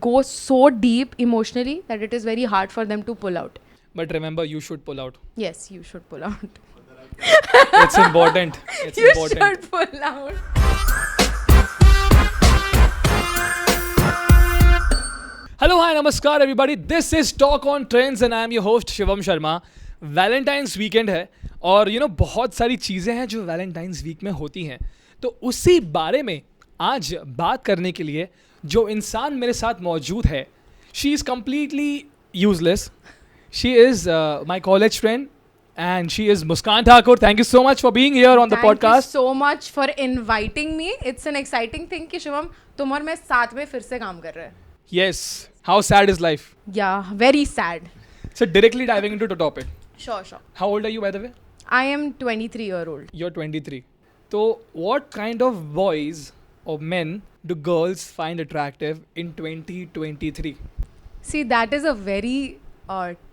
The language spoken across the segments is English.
go so deep emotionally that it is very hard for them to pull out. But remember, you should pull out. Yes, you should pull out. It's important. It's You important. should pull out. Hello, hi, namaskar everybody. This is Talk on Trends and I am your host Shivam Sharma. Valentine's weekend है और बहुत सारी चीज़ें हैं जो Valentine's week में होती हैं. तो उसी बारे में आज बात करने के लिए जो इंसान मेरे साथ मौजूद है, she is completely useless. She is my college friend and she is Muskan Thakur. Thank you so much for being here on the podcast. Thank you so much for inviting me. It's an exciting thing कि शिवम तुम और मैं साथ में फिर से काम कर रहे हैं. Yes. How sad is life? Yeah, very sad. So directly diving into the topic. Sure. How old are you, by the way? I am 23-year-old. You're 23. So what kind of boys or men do girls find attractive in 2023? See, that is a very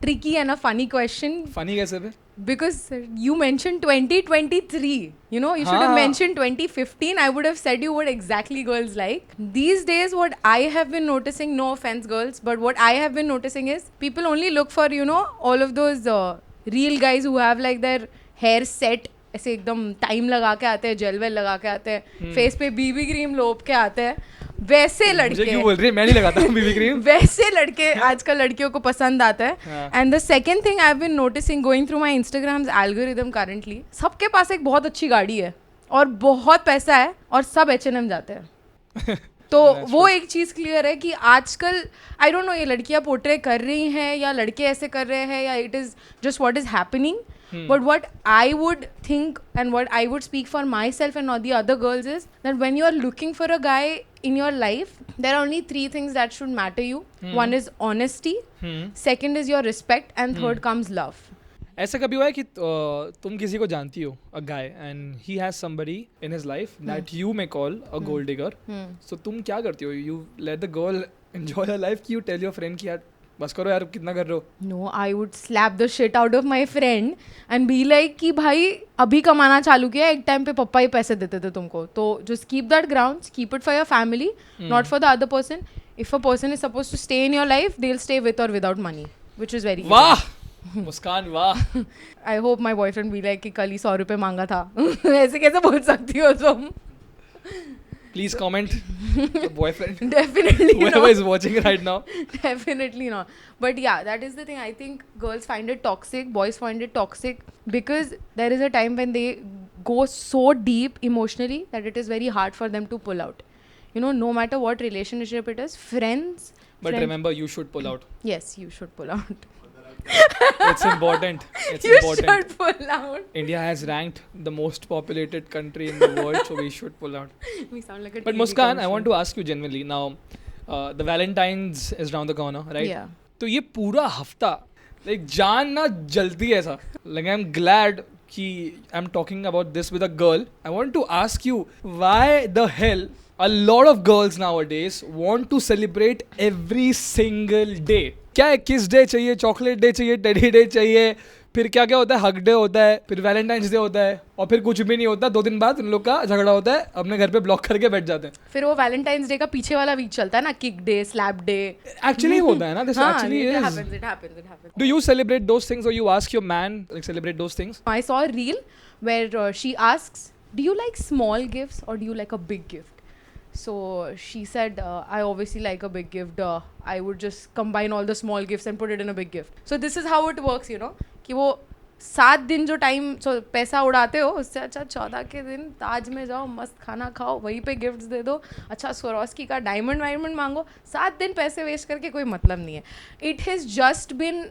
tricky and a funny question. Funny कैसे बे? Because you mentioned 2023. You should have mentioned 2015. I would have said you what exactly girls like. These days, what I have been noticing, no offense girls, but what I have been noticing is people only look for, all of those real guys who have like their hair set. ऐसे एकदम time लगा के आते हैं, jail well लगा के आते हैं, फेस पे बीबी क्रीम लोप के आते हैं, वैसे लड़के. मुझे क्यों बोल रही है? मैं नहीं लगाता हूँ बीबी क्रीम. वैसे लड़के आजकल लड़कियों को पसंद आता है. And the second thing I have been noticing going through my Instagram's algorithm currently, सबके पास एक बहुत अच्छी गाड़ी है और बहुत पैसा है और सब H&M जाते हैं. तो वो एक चीज़ क्लियर है कि आजकल आई डोंट नो ये लड़कियां पोर्ट्रे कर रही हैं या लड़के ऐसे कर रहे हैं या it is just what is happening. But what I would think and what I would speak for myself and not the other girls is that when you are looking for a guy in your life, there are only 3 things that should matter you. One is honesty, second is your respect, and third comes love. ऐसा कभी हुआ है कि तुम किसी को जानती हो, a guy, and he has somebody in his life that you may call a gold digger. So तुम क्या करती हो? You let the girl enjoy her life कि you tell your friend कि यार बस करो यार, कितना कर रहे हो? No, I would slap the shit out of my friend and be like कि भाई अभी कमाना चालू किया, एक टाइम पे पप्पा ही पैसे देते थे तुमको, तो just keep that grounds, keep it for your family, not for the other person. If a person is supposed to stay in your life, they'll stay with or without money, which is very वाह मुस्कान वाह. I hope my boyfriend be like कि कल ही 100 रुपये मांगा था. ऐसे कैसे बोल सकती हो तुम? Please comment. The boyfriend. Definitely Whoever not. is watching right now. Definitely not. But yeah, that is the thing. I think girls find it toxic, boys find it toxic because there is a time when they go so deep emotionally that it is very hard for them to pull out. No matter what relationship it is, friends. But remember, you should pull out. Yes, you should pull out. It's important. It's You important. should pull out. India has ranked the most populated country in the world, so we should pull out. We sound like a But TV Muskan, I commercial. want to ask you genuinely now. The Valentine's is round the corner, right? Yeah. तो ये पूरा हफ्ता like जान ना जलती है ऐसा. Like I'm glad कि I'm talking about this with a girl. I want to ask you why the hell a lot of girls nowadays want to celebrate every single day. क्या है, किस डे चाहिए, चॉकलेट डे चाहिए, teddy day चाहिए, फिर क्या क्या होता है, हग डे होता है, फिर वैलेंटाइंस डे होता है और फिर कुछ भी नहीं होता. 2 दिन बाद उन लोग का झगड़ा होता है, अपने घर पे ब्लॉक करके बैठ जाते हैं. फिर वो वैलेंटाइंस डे का पीछे वाला वीक चलता है ना, kick day, slap day. Actually होता है ना, this actually it is. happens. Do you celebrate those things or you ask your man like celebrate those things? I saw a reel where she asks, do you like small gifts or do you like a big gift? So she said, I obviously like a big gift. I would just combine all the small gifts and put it in a big gift. So this is how it works, कि वो 7 दिन जो time पैसा उड़ाते हो, उससे अच्छा 14 के दिन ताज में जाओ, मस्त खाना खाओ, वहीं पे गिफ्ट्स दे दो, अच्छा स्वरोस्की का डायमंड वायमंड मांगो. 7 दिन पैसे वेस्ट करके कोई मतलब नहीं है. It has just been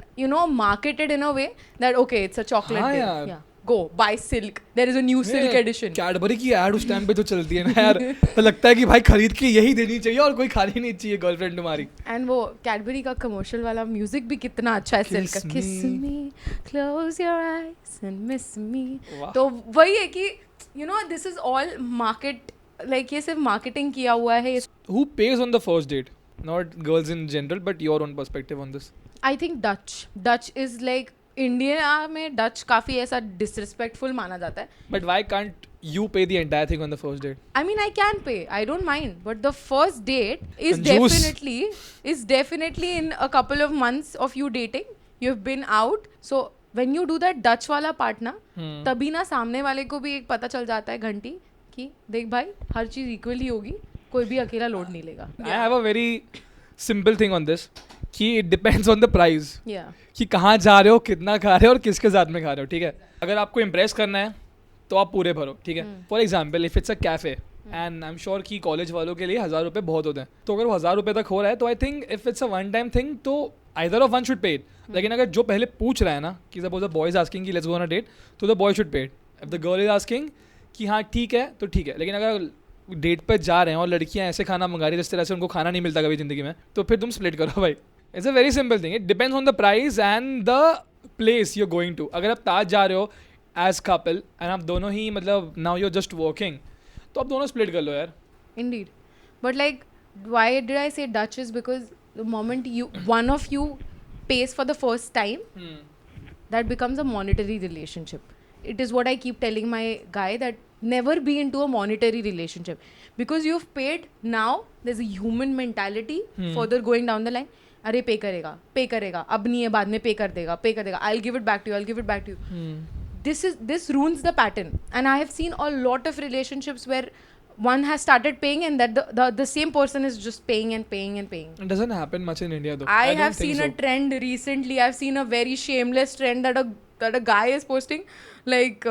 marketed in a way that okay it's a chocolate हाँ डे. यार. Go buy silk. There is a new silk edition. Cadbury की ऐड उस टाइम पे तो चलती है ना यार, तो लगता है कि भाई खरीद के यही देनी चाहिए और कोई खानी नहीं चाहिए गर्लफ्रेंड तुम्हारी. एंड वो कैडबरी का कमर्शियल वाला म्यूजिक भी कितना अच्छा है, सिल्क का. Kiss me, close your eyes and miss me. तो वही है कि this is all market, like ये सिर्फ मार्केटिंग किया हुआ है. Who pays on the first date? Not girls in general, but your own perspective on this. I think Dutch is like India में डच काफ़ी ऐसा डिसरिस्पेक्टफुल माना जाता है. But why can't you pay the entire thing on the first date? I mean, I can pay. I don't mind. But the first date is Conjuice. definitely in a couple of months of you dating. You've been out. So when you do that Dutch वाला part ना, तभी ना सामने वाले को भी एक पता चल जाता है घंटी कि देख भाई हर चीज इक्वली होगी, कोई भी अकेला लोड नहीं लेगा. I have a very simple thing on this कि it depends on the price. Yeah. कि कहाँ जा रहे हो, कितना खा रहे हो और किसके साथ में खा रहे हो. ठीक है, अगर आपको इम्प्रेस करना है तो आप पूरे भरो. ठीक है, for example if it's a cafe and I am sure कि कॉलेज वालों के लिए 1000 रुपये बहुत होते हैं, तो अगर वो 1000 रुपये तक हो रहा है तो I think if it's a one time thing तो either of one should pay it. लेकिन अगर जो पहले पूछ रहा है ना कि suppose the boy is asking कि let's go on a date, तो the boy should pay it. If the girl is asking कि हाँ ठीक है तो ठीक है. लेकिन अगर डेट पर जा रहे हैं और लड़कियाँ ऐसे खाना मंगा रही है जिस तरह से उनको खाना नहीं मिलता कभी ज़िंदगी में, तो फिर तुम स्प्लिट करो भाई. It's a very simple thing. It depends on the price and the place you going to. अगर आप ताज जा रहे हो एज कपल एंड आप दोनों ही मतलब नाउ यू जस्ट वर्किंग, तो आप दोनों स्प्लिट कर लो यार. Indeed. But like, why did I say Dutch is because the moment one of you pays for the first time, that becomes a monetary relationship. It is what I keep telling my guy, that never be into a monetary relationship. Because you've paid now, there's a human mentality further going down the line. अरे पे करेगा, अब नहीं है बाद में पे कर देगा, I'll give it back to you. This ruins the pattern. And I have seen a lot of relationships where one has started paying and that the same person is just paying. It doesn't happen much in India though. I don't have think seen so. a trend recently. I've seen a very shameless trend that a guy is posting, like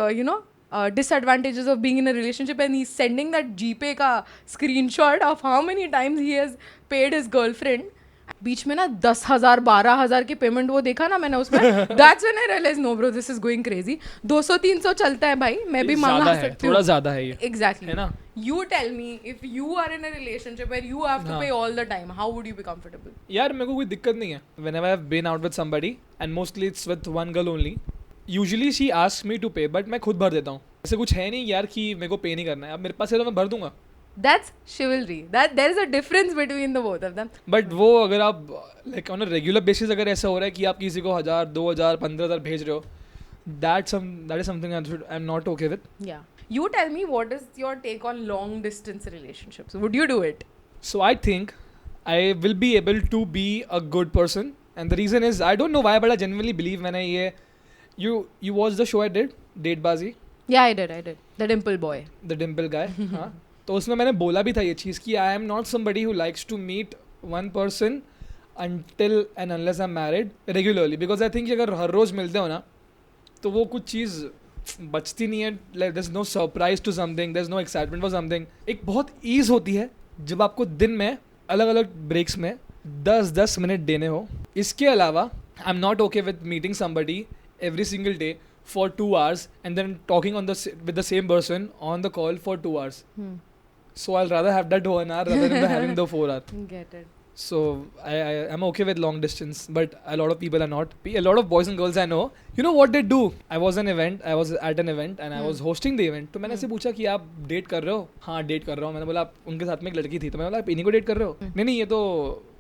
disadvantages of being in a relationship, and he's sending that GPay ka screenshot of how many times he has paid his girlfriend. बीच में ना 10,000 12,000 की payment वो देखा ना मैंने उसमें. That's when I realized no bro, this is going crazy. 200-300 चलता है भाई, मैं भी मंगा सकती हूँ. थोड़ा ज़्यादा है ये. Exactly. है ना? You tell me, if you are in a relationship where you have to pay all the time, how would you be comfortable? यार मेरे को कोई दिक्कत नहीं है. Whenever I've been out with somebody and mostly it's with one girl only, usually she asks me to pay, but मैं खुद भर देता हूँ. ऐसे कुछ है नहीं यार कि मेरे को पे नहीं करना है. अब मेरे पास है तो मैं भर दूंगा. That's chivalry. That there is a difference between the both of them. But वो अगर आप like on a regular basis अगर ऐसा हो रहा है कि आप किसी को 1000 2000 15,000 भेज रहे हो, that is something I'm not okay with. Yeah. You tell me, what is your take on long distance relationships? Would you do it? So I think I will be able to be a good person, and the reason is I don't know why, but I genuinely believe when you watched the show I did, Datebazi. Yeah, I did. The dimple boy. The dimple guy. हाँ. तो उसमें मैंने बोला भी था ये चीज़ कि I am not somebody who likes to meet one person until and unless I'm married regularly, because I think अगर हर रोज़ मिलते हो ना तो वो कुछ चीज़ बचती नहीं है. like there's no surprise to something, there's no excitement for something. एक बहुत ईज़ होती है जब आपको दिन में अलग अलग ब्रेक्स में 10-10 मिनट देने हो. इसके अलावा आई am not okay with meeting somebody every single day for 2 hours and then talking with the same person on the call for 2 hours. So I'll rather have that 1 hour rather than having the 4 hour. Get it. So I'm okay with long distance, but a lot of people are not. A lot of boys and girls I know, you know what they do? I was at an event and I was hosting the event. तो मैंने ऐसे पूछा कि आप date कर रहे हो? हाँ डेट कर रहा हूँ. मैंने बोला उनके साथ में एक लड़की थी, तो मैंने बोला आप इन्हीं को डेट कर रहे हो? नहीं ये तो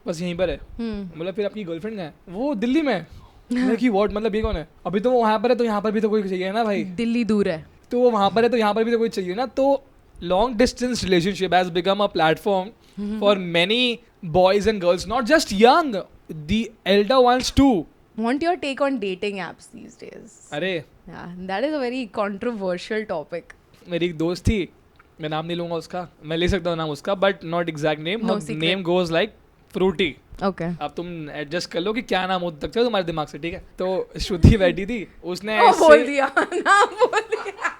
बस यहीं पर है. बोला फिर आपकी गर्लफ्रेंड कहाँ है? वो दिल्ली में. कि व्हाट, मतलब ये कौन है? अभी तो वो वहाँ पर है तो यहाँ पर भी तो कोई चाहिए ना भाई. दिल्ली दूर है तो वो वहाँ पर है तो यहाँ पर भी तो कोई चाहिए ना. तो long distance relationship has become a platform for many boys and girls, not just young, the elder ones too. Want your take on dating apps these days? अरे Yeah, that is a very controversial topic. मेरी एक दोस्त थी, मैं नाम नहीं लूँगा उसका, मैं ले सकता हूँ नाम उसका but not exact name. No secret. Name goes like Frooti. Okay. अब तुम एडजस्ट कर लो कि क्या नाम हो सकता है तुम्हारे दिमाग से. ठीक है, तो श्रुति बैठी थी, उसने बोल दिया नाम बोल दिया.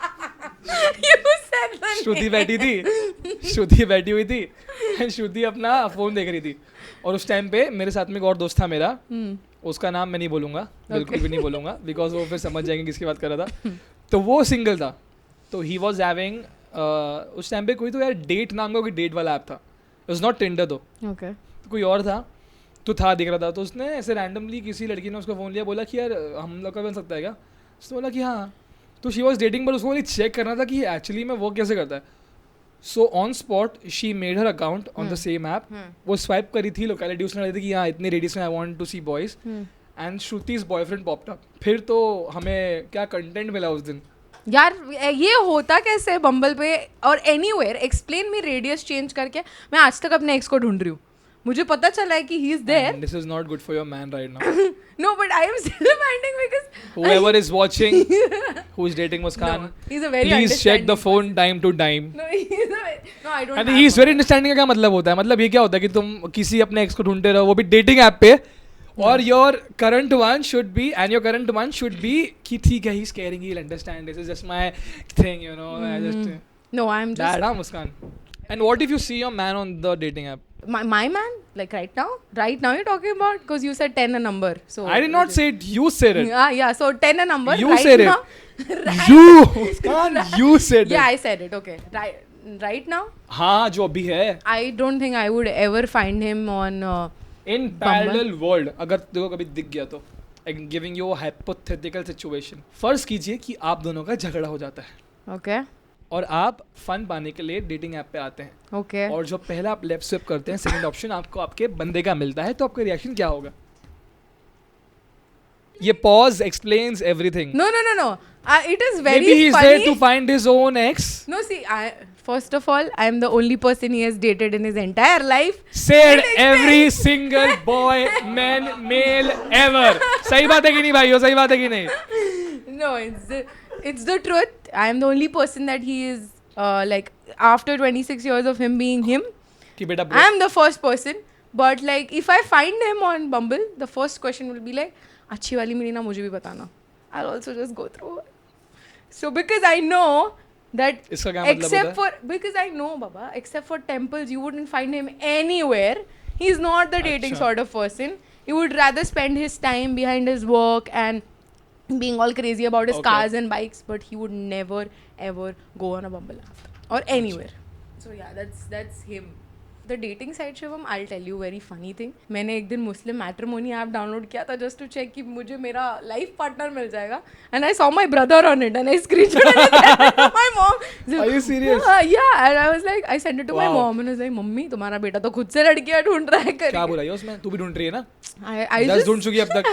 You said the Shruti name. बैठी थी, श्रुति बैठी हुई थी एंड श्रुति अपना फ़ोन देख रही थी. और उस टाइम पे मेरे साथ में एक और दोस्त था मेरा, उसका नाम मैं नहीं बोलूँगा, बिल्कुल भी नहीं बोलूँगा बिकॉज वो फिर समझ जाएंगे किसकी बात कर रहा था. तो वो सिंगल था, तो ही वॉज हैविंग उस टाइम पे कोई तो यार डेट नाम का कोई डेट वाला ऐप था. इट वॉज नॉट टिंडर दो, Okay. तो कोई और था, तो था दिख रहा था. तो उसने ऐसे रैंडमली किसी लड़की ने उसका फ़ोन लिया, बोला कि यार हम लोग का बन सकता है क्या? उसने बोला कि हाँ. तो शी वॉज डेटिंग, बट उसको चेक करना था कि एक्चुअली में वो कैसे करता है. So on spot she made her account on the same app. वो स्वाइप करी थी, लोकेलिटी उसने डाली थी कि हाँ इतनी रेडियस में I want to see boys, and श्रुति's बॉयफ्रेंड पॉप्ड अप. फिर तो हमें क्या कंटेंट मिला उस दिन. यार ये होता कैसे है बम्बल पे और anywhere, explain me radius change करके. मैं आज तक अपने एक्स को ढूंढ रही हूँ. मुझे पता चला है कि he is there. This is not good for your man right now. No, but I am still finding because Whoever is watching, who is dating Muskan, no, he's a very please check the understanding phone time to time. No, he's a very, no, I don't. And have he is one. very understanding का क्या मतलब होता है? मतलब ये क्या होता है कि तुम किसी अपने एक्स को ढूंढते रहो, वो भी डेटिंग ऐप पे, और your current one should be, and your current one should be कि ठीक है, he's caring, he'll understand, this is just my thing, you know. I just No, I'm just that, Muskan. And what if you see your man on the dating app? my man, like right now you're talking about, because you said 10 a number, so I did not say it, you said it. yeah, so 10 a number. You right said now, it. You, Muskan, you said yeah, it. I said it. Okay, right now हाँ, जो अभी है. I don't think I would ever find him on In parallel world, अगर देखो कभी दिख गया तो, I'm giving you a hypothetical situation. फर्ज कीजिए कि आप दोनों का झगड़ा हो जाता है. okay और आप फन पाने के लिए डेटिंग ऐप पे आते हैं. okay और जो पहला आप लेफ्ट स्विप करते हैं, सेकंड ऑप्शन आपको आपके बंदे का मिलता है, तो आपका रिएक्शन क्या होगा? ये pause explains everything. no it is very Maybe he's funny. there to find his own ex. No, see, first of all, I am the only person he has dated in his entire life. Said every single boy, man, male ever. सही बात है कि नहीं भाइयों? सही बात है कि नहीं? No, it's the truth. I am the only person that he is like after 26 years of him being him. कि बेटा I am the first person. But like if I find him on Bumble, the first question will be like, अच्छी वाली मिली ना, मुझे भी बताना. I'll also just go through her. So because I know that इसका क्या मतलब except होता for because I know Baba, except for temples, you wouldn't find him anywhere. He's not the dating अच्छा. sort of person. He would rather spend his time behind his work and being all crazy about his Okay. cars and bikes, but he would never ever go on a Bumble app or anywhere. So yeah, that's him. The dating site, Shivam, I'll tell you very funny thing. मैंने एक दिन मुस्लिम matrimony app download किया था just to check कि मुझे मेरा life partner मिल जाएगा. And I saw my brother on it and I screenshot and I sent it to my mom. Are you serious? Yeah, and I was like, I sent it to my Wow. mom and I was like, mummy तुम्हारा बेटा तो खुद से लड़कियाँ ढूंढ रहा है करके. क्या बुराई है उसमें? तू भी ढूंढ रही है ना? I 10 ढूंढ चुकी है अब तक.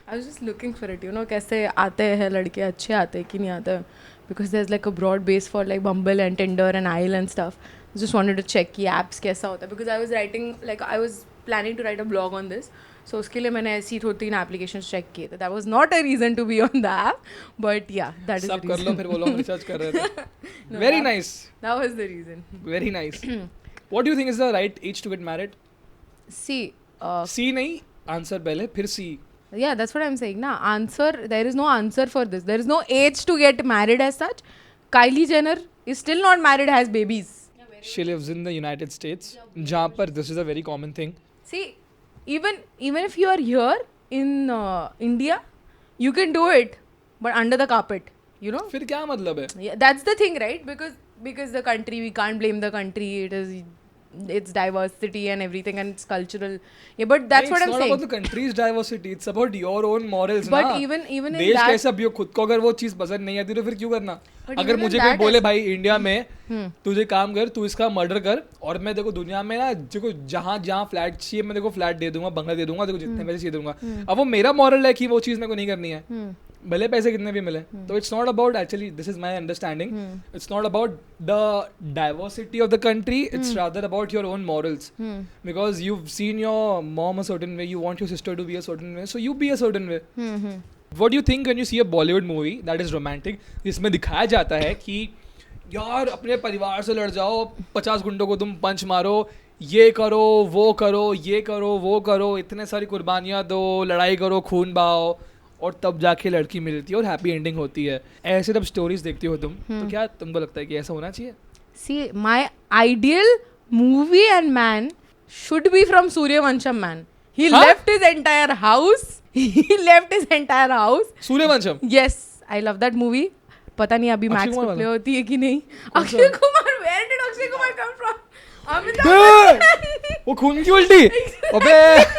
I was just looking for it, you know, कैसे आते हैं लड़के, अच्छे आते हैं कि नहीं आते हैं. Because there's like a broad base for like Bumble and Tinder and Aisle and stuff. Just wanted to check कि apps कैसा होता है. Because I was writing, like I was planning to write a blog on this. So उसके लिए मैंने ऐसी 2-3 applications check किए थे. That was not a reason to be on the app. But yeah, that is the सब reason. कर लो फिर बोलो हम रिसर्च कर रहे थे. No, Very that- nice. That was the reason. Very nice. What do you think is the right age to get married? See, C नहीं, answer पहले फिर C. yeah, that's what I'm saying. Na answer, there is no answer for this. There is no age to get married as such. Kylie Jenner is still not married, has babies. She lives in the United States, जहाँ पर this is a very common thing. See, even if you are here in India, you can do it, but under the carpet, you know. फिर क्या मतलब है? Yeah, that's the thing, right? Because the country, we can't blame the country. It's diversity and everything, and it's cultural. Yeah, but that's what I'm It's not saying. about the country's diversity. It's about your own morals. But ना? even in देश that, कैसा भी हो, खुद को अगर वो चीज पसंद नहीं आती तो फिर क्यों करना? But अगर even in मुझे कोई that बोले as- भाई इंडिया में तुझे काम कर, तू इसका मर्डर कर, और मैं देखो दुनिया में ना देखो जहाँ जहाँ फ्लैट चाहिए मैं देखो फ्लैट दे दूंगा, बंगला दे दूंगा, देखो जितने पैसे चाहिए दूंगा. अब वो मेरा मॉरल है कि वो चीज मेरे को नहीं करनी है, भले पैसे कितने भी मिले. तो it's not about, actually this is my understanding, it's not about the diversity of the country, it's rather about your own morals. Because you've seen your mom a certain way, you want your sister to be a certain way, so you be a certain way. What do you think when you see a Bollywood movie that is romantic, जिसमें दिखाया जाता है कि यार अपने परिवार से लड़ जाओ, 50 गुंडों को तुम पंच मारो, ये करो वो करो, ये करो वो करो, इतने सारी कुर्बानियाँ दो, लड़ाई करो, खून बहाओ, और तब जाके लड़की मिलती है और हैप्पी एंडिंग होती है. ऐसे जब स्टोरीज देखती हो तुम, तो क्या तुमको लगता है कि ऐसा होना चाहिए? see, my ideal movie and man should be from Suryavansham, man. He Huh? left his entire house. He left his entire house. Sooryavansham. Yes, I love that movie. पता नहीं अभी अक्षय मैक्स कुमार पे प्ले वाला? होती है कि नहीं. कौन सा? Akshay Kumar, where did Akshay Kumar come from? Amithabh bay! Bachchan. वो खून की उल्टी. अबे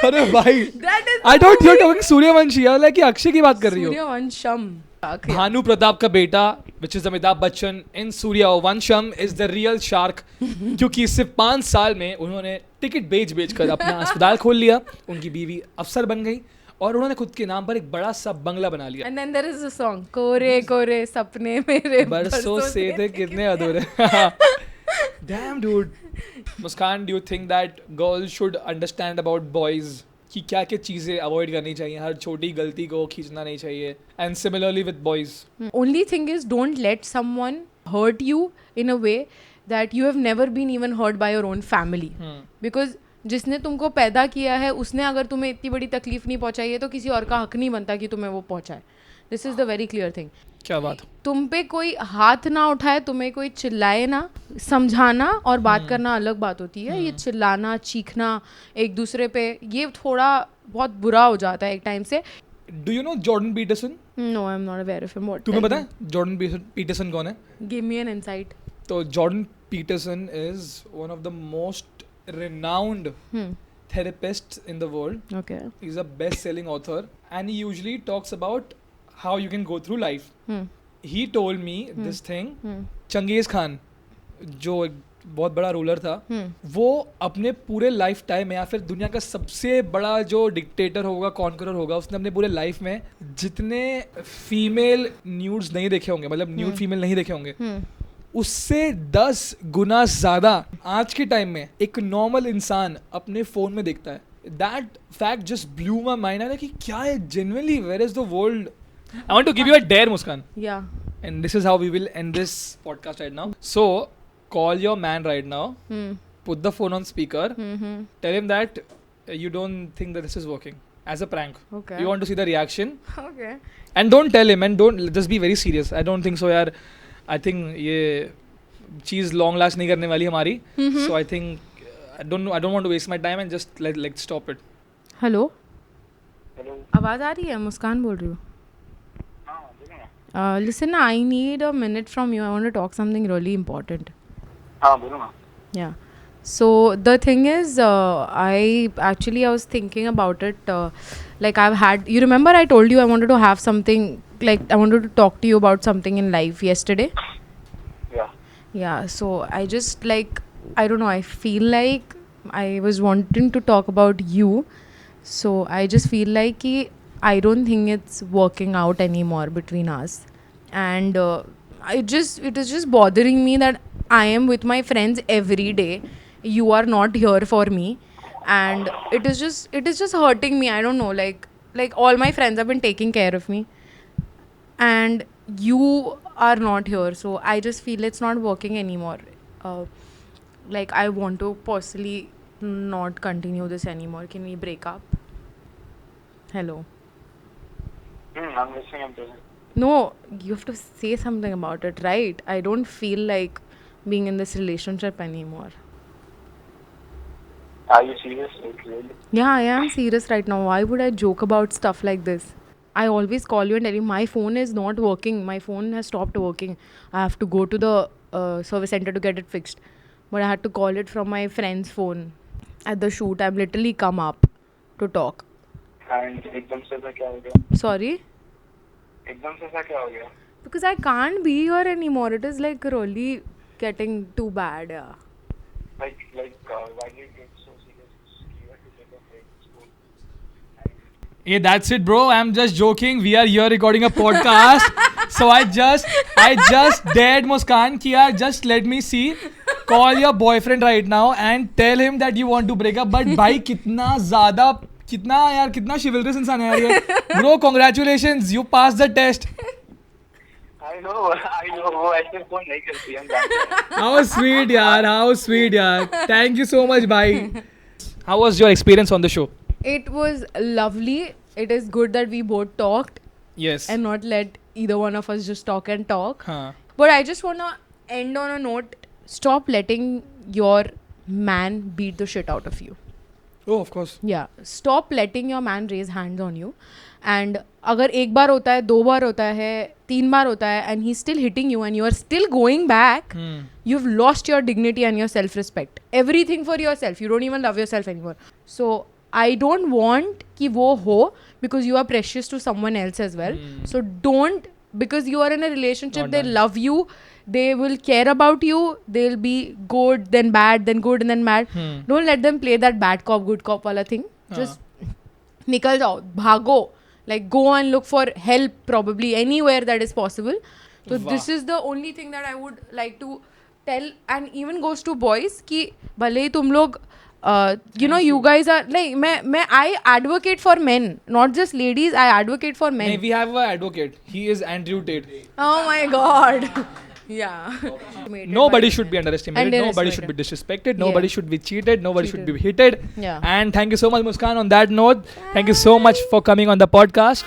अरे भाई. That is I thought you're talking Suryavanshi. I like कि अक्षय की बात कर रही हो. Suryavansham. भानु प्रताप का बेटा, which is Amitabh Bachchan, in Sooryavansham is the real shark. क्योंकि सिर्फ 5 साल में उन्होंने टिकट बेच कर अपना अस्पताल खोल लिया, उनकी बीवी अफसर बन गई, और उन्होंने खुद के नाम पर एक बड़ा सा बंगला बना लिया. And then there is a song, कोरे कोरे सपने मेरे बरसों से थे कितने अधूरे. Damn dude. Muskan, do you think that girls should understand about boys? कि क्या क्या चीज़ें अवॉइड करनी चाहिए, हर छोटी गलती को खींचना नहीं चाहिए. And similarly with boys. Only thing is, don't let someone hurt you in a way that you have never been even hurt by your own family. Because जिसने तुमको पैदा किया है उसने अगर तुम्हें इतनी बड़ी तकलीफ नहीं पहुंचाई है तो किसी और का हक नहीं बनता कि तुम्हें वो पहुंचाए. This is the very clear thing. क्या बात. तुम पे कोई हाथ ना उठाए, तुम्हें कोई चिल्लाए ना, समझाना और बात करना अलग बात होती है. ये चिल्लाना, चीखना एक दूसरे पे, ये थोड़ा बहुत बुरा हो जाता है एक टाइम से. Do you know Jordan Peterson? No, I am not aware of him. What? तुम्हें पता है जॉर्डन पीटरसन कौन है? Give me an insight. तो Jordan Peterson is one of the most renowned therapist in the world. Okay. He's a best-selling author, and he usually talks about how you can go through life. He told me this thing. Genghis Khan, जो एक बहुत बड़ा ruler था, वो अपने पूरे life time में या फिर दुनिया का सबसे बड़ा जो डिक्टेटर होगा, कॉन्करर होगा, उसने अपने पूरे लाइफ में जितने फीमेल न्यूड्स नहीं देखे होंगे, मतलब न्यूड फीमेल नहीं देखे होंगे, उससे 10 गुना ज़्यादा आज के टाइम में एक नॉर्मल इंसान अपने फ़ोन में देखता है. That fact just blew my mind. है कि क्या है genuinely, where is the world. I want to give you a dare, Muskaan. Yeah. And this is how we will end this podcast right now. So call your man right now, put the phone on speaker, tell him that you don't think that this is working as a prank. Okay. You want to see the reaction. Okay. And don't tell him, and don't just be very serious. I don't think so यार. I think ये चीज़ long last नहीं करने वाली हमारी. So I think I don't want to waste my time and just let's stop it. Hello. Hello. आवाज़ आ रही है? मुस्कान बोल रही हूँ. हाँ, बोलो ना. Listen, I need a minute from you. I want to talk something really important. हाँ, बोलो ना. Yeah. So the thing is, I was thinking about it. Like you remember I told you I wanted to have something, like I wanted to talk to you about something in life yesterday. Yeah. Yeah. So I just I don't know. I feel like I was wanting to talk about you. So I just feel like I don't think it's working out anymore between us, and it is just bothering me that I am with my friends every day. You are not here for me, and it is just hurting me. I don't know, like all my friends have been taking care of me, and you are not here, so I just feel it's not working anymore. Like I want to personally not continue this anymore. Can we break up? Hello. I'm listening. I'm listening. No, you have to say something about it, right? I don't feel like being in this relationship anymore. Are you serious? Like, really? Yeah, I am serious right now. Why would I joke about stuff like this? I always call you and tell you my phone is not working. My phone has stopped working. I have to go to the service center to get it fixed. But I had to call it from my friend's phone at the shoot. I've literally come up to talk. And एकदम से ऐसा क्या हो गया? Sorry? एकदम से ऐसा क्या हो गया? Because I can't be here anymore. It is like really getting too bad. Yeah. Like, why do you get so serious? You have to take a break in school. Hey, that's it, bro. I'm just joking. We are here recording a podcast. So I just dared Muskan कि यार just let me see. Call your boyfriend right now and tell him that you want to break up. But भाई कितना chivalrous इंसान है यार ये. Bro, congratulations. You passed the test. I know. वो ऐसे फोन नहीं करती हम. How sweet यार. Thank you so much, bhai. How was your experience on the show? It was lovely. It is good that we both talked Yes. and not let either one of us just talk and talk. हाँ. But I just want to end on a note. Stop letting your man beat the shit out of you. Oh, of course. Yeah. Stop letting your man raise hands on you. And अगर एक बार होता है, 2 बार होता है, 3 बार होता है, and he's still hitting you and you are still going back, you've lost your dignity and your self-respect. Everything for yourself. You don't even love yourself anymore. So I don't want कि वो हो because you are precious to someone else as well. So don't, because you are in a relationship, they love you, they will care about you, they'll be good, then bad, then good, and then bad. Don't let them play that bad cop, good cop wala thing. Just निकल जाओ, भागो, like go and look for help probably anywhere that is possible. So this is the only thing that I would like to tell, and even goes to boys कि भले ही तुम लोग you know you guys are like मैं I advocate for men, not just ladies. I advocate for men. We have an advocate. He is Andrew Tate. Oh my God. Yeah. Nobody should be underestimated. Nobody should be disrespected. Nobody should be cheated. Nobody should be hated. Yeah. And thank you so much, Muskan. On that note, thank you so much for coming on the podcast.